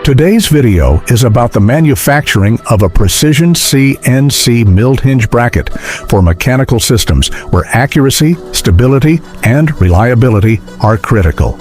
Today's video is about the manufacturing of a precision CNC milled hinge bracket for mechanical systems where accuracy, stability, and reliability are critical.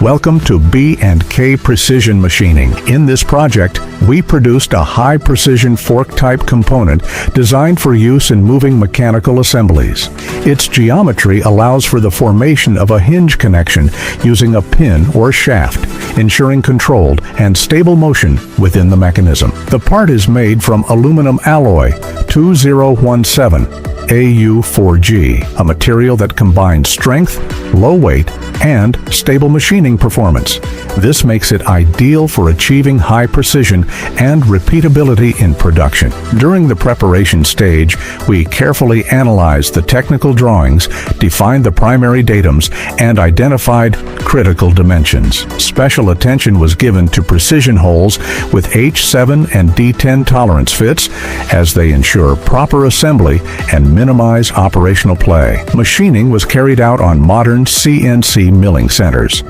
Welcome to B&K Precision Machining. In this project, we produced a high-precision fork-type component designed for use in moving mechanical assemblies. Its geometry allows for the formation of a hinge connection using a pin or shaft, ensuring controlled and stable motion within the mechanism. The part is made from aluminum alloy 2017 AU4G, a material that combines strength, low weight, and stable machining performance. This makes it ideal for achieving high precision and repeatability in production. During the preparation stage, we carefully analyzed the technical drawings, defined the primary datums, and identified critical dimensions. Special attention was given to precision holes with H7 and D10 tolerance fits, as they ensure proper assembly and minimize operational play. Machining was carried out on modern CNC milling centers.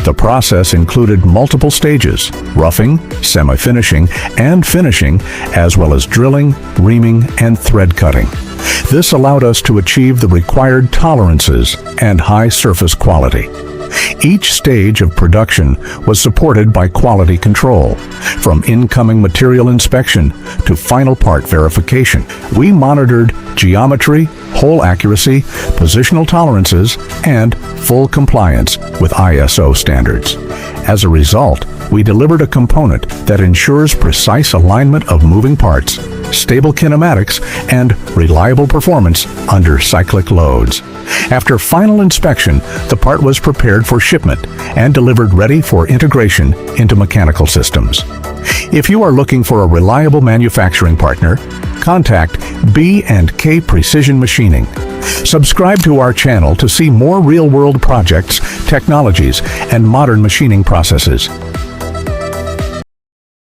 The process included multiple stages: roughing, semi-finishing, and finishing, as well as drilling, reaming, and thread cutting. This allowed us to achieve the required tolerances and high surface quality. Each stage of production was supported by quality control. From incoming material inspection to final part verification, we monitored geometry, hole accuracy, positional tolerances, and full compliance with ISO standards. As a result, we delivered a component that ensures precise alignment of moving parts, stable kinematics, and reliable performance under cyclic loads. After final inspection, the part was prepared for shipment and delivered ready for integration into mechanical systems. If you are looking for a reliable manufacturing partner, contact B&K Precision Machining. Subscribe to our channel to see more real-world projects, technologies, and modern machining processes.